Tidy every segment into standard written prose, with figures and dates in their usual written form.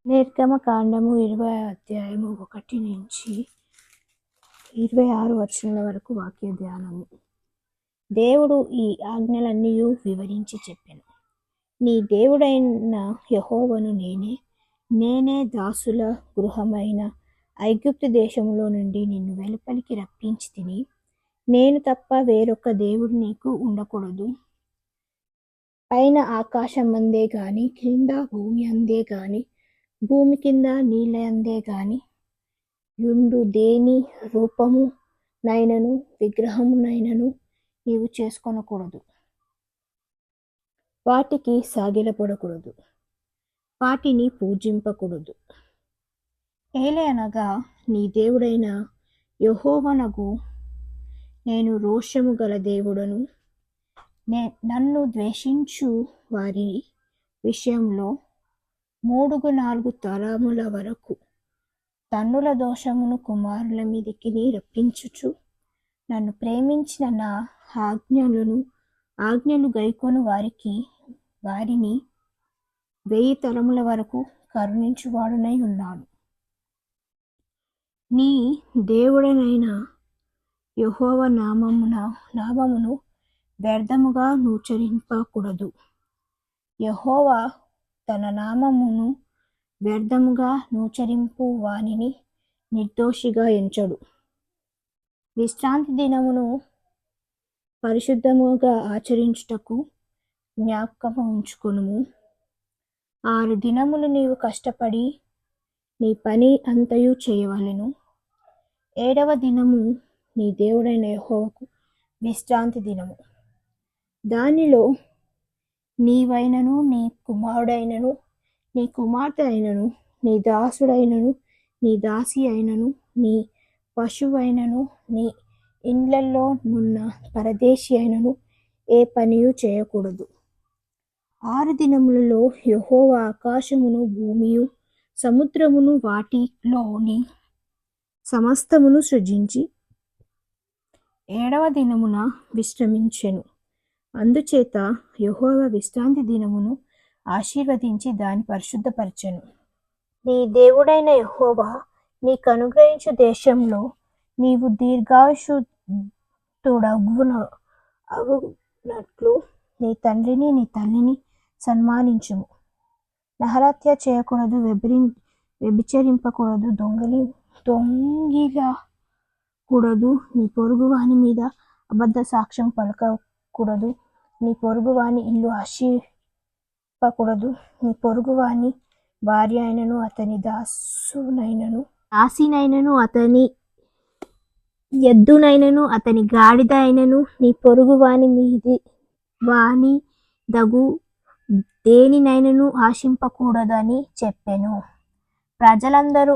నిర్గమకాండము 20 అధ్యాయము 1 నుంచి 26 వరకు వాక్య ధ్యానము. దేవుడు ఈ ఆజ్ఞలన్నీ వివరించి చెప్పెను. నీ దేవుడైన యెహోవాను నేనే దాసుల గృహమైన ఐగుప్తు దేశములో నుండి నిన్ను వెలుపలికి రప్పించి తిని, నేను తప్ప వేరొక దేవుడు నీకు ఉండకూడదు. పైన ఆకాశమందే గాని, క్రింద భూమి అందే గాని, భూమి కింద నీళ్ళందే గాని యుండు దేని రూపము నైనను విగ్రహమునైనను నీవు చేసుకొనకూడదు. వాటికి సాగిలపడకూడదు, వాటిని పూజింపకూడదు. ఏలయనగా నీ దేవుడైన యెహోవానగు నేను రోషము గల దేవుడను. నన్ను ద్వేషించు వారి విషయంలో 3-4 తరముల వరకు తన్నుల దోషమును కుమారుల మీదికి రప్పించుచు, నన్ను ప్రేమించిన నా ఆజ్ఞలు గైకొను వారిని 1000 తరముల వరకు కరుణించువాడునై ఉన్నాను. నీ దేవుడనైన యెహోవా నామమును వ్యర్థముగా నుచ్చరింపకూడదు. యెహోవా తన నామమును వ్యర్థముగా నుచ్చరింపు వానిని నిర్దోషిగా ఎంచడు. విశ్రాంతి దినమును పరిశుద్ధముగా ఆచరించుటకు జ్ఞాపకము ఉంచుకొనుము. 6 దినములు నీవు కష్టపడి నీ పని అంతయు చేయవలెను. 7వ దినము నీ దేవుడైన యెహోవాకు విశ్రాంతి దినము. దానిలో నీవైనను, నీ కుమారుడైనను, నీ కుమార్తె అయినను, నీ దాసుడైనను, నీ దాసి అయినను, నీ పశువైనను, నీ ఇండ్లలో నున్న పరదేశి అయినను ఏ పనియు చేయకూడదు. 6 దినములలో యెహోవా ఆకాశమును, భూమియు, సముద్రమును, వాటిలోని సమస్తమును సృజించి 7వ దినమున విశ్రమించెను. అందుచేత యెహోవా విశ్రాంతి దినమును ఆశీర్వదించి దాన్ని పరిశుద్ధపరచెను. నీ దేవుడైన యెహోవా నీకు అనుగ్రహించు దేశంలో నీవు దీర్ఘాయుష్యుడగునట్లు నీ తండ్రిని నీ తల్లిని సన్మానించుము. నరహత్య చేయకూడదు, వ్యభిచరింపకూడదు, దొంగిలకూడదు, నీ పొరుగువాని మీద అబద్ధ సాక్ష్యం పలకకూడదు, నీ పొరుగువాని ఇల్లు ఆశింపకూడదు, నీ పొరుగువాని భార్య అయినను, అతని దాసినైనను, అతని ఎద్దునైనను, అతని గాడిద అయినను, నీ పొరుగువాని దగు దేనినైనను ఆశింపకూడదని చెప్పెను. ప్రజలందరూ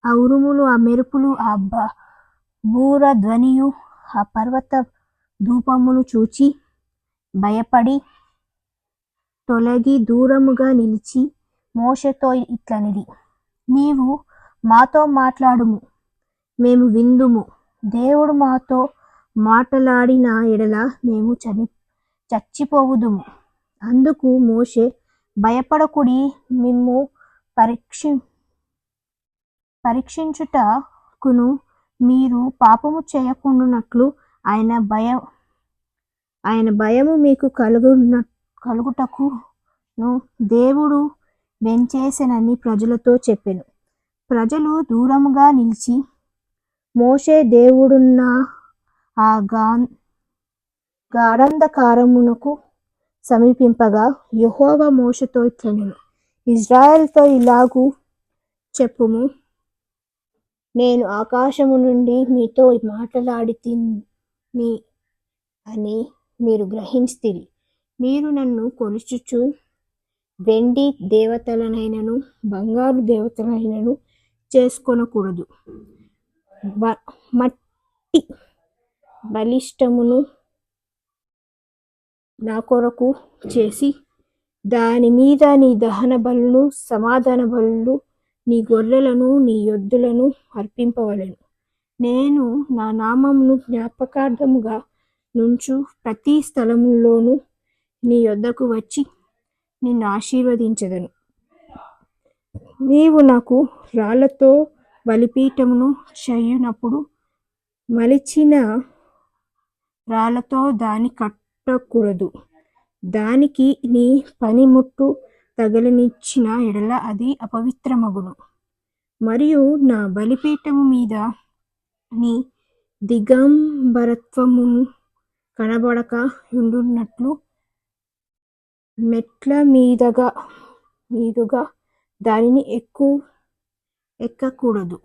ఆ ఉరుములు, ఆ మెరుపులు, ఆ బూర ధ్వనియు, ఆ పర్వత ధూపమును చూచి భయపడి తొలగి దూరముగా నిలిచి మోషేతో ఇట్లనిరి: నీవు మాతో మాట్లాడుము, మేము విందుము. దేవుడు మాతో మాటలాడిన ఎడల మేము చచ్చిపోవుదుము. అందుకు మోషే, భయపడకుడి, మిమ్ము పరీక్షించుటకును మీరు పాపము చేయకుండునట్లు ఆయన భయము మీకు కలుగుటకును దేవుడు వెంచేసెనని ప్రజలతో చెప్పెను. ప్రజలు దూరముగా నిలిచి మోషే దేవుడున్న ఆ గాఢాంధకారమునకు సమీపింపగా, యెహోవా మోషేతో ఇట్లనెను: ఇశ్రాయేలుతో ఇలాగు చెప్పుము, నేను ఆకాశము నుండి మీతో మాటలాడితిని అని మీరు గ్రహించితిరి. మీరు నన్ను కొలుచుచు వెండి దేవతలనైనను బంగారు దేవతలనైనను చేసుకొనకూడదు. మట్టి బలిష్టమును నా కొరకు చేసి దాని మీద నీ దహన బలులను, సమాధాన బలులు, నీ గొర్రెలను, నీ ఎద్దులను అర్పింపవలెను. నేను నా నామమును జ్ఞాపకార్థముగా నుంచు ప్రతి స్థలములోనూ నీ యొద్దకు వచ్చి నిన్ను ఆశీర్వదించదను. నీవు నాకు రాళ్లతో బలిపీఠమును చేయునప్పుడు మలిచిన రాళ్లతో దాన్ని కట్టకూడదు. దానికి నీ పనిముట్టు తగలనిచ్చిన ఎడల అది అపవిత్రమగును. మరియు నా బలిపీఠము మీద నీ దిగంబరత్వమును కనబడక ఉండునట్లు మెట్ల మీదుగా దానిని ఎక్కకూడదు.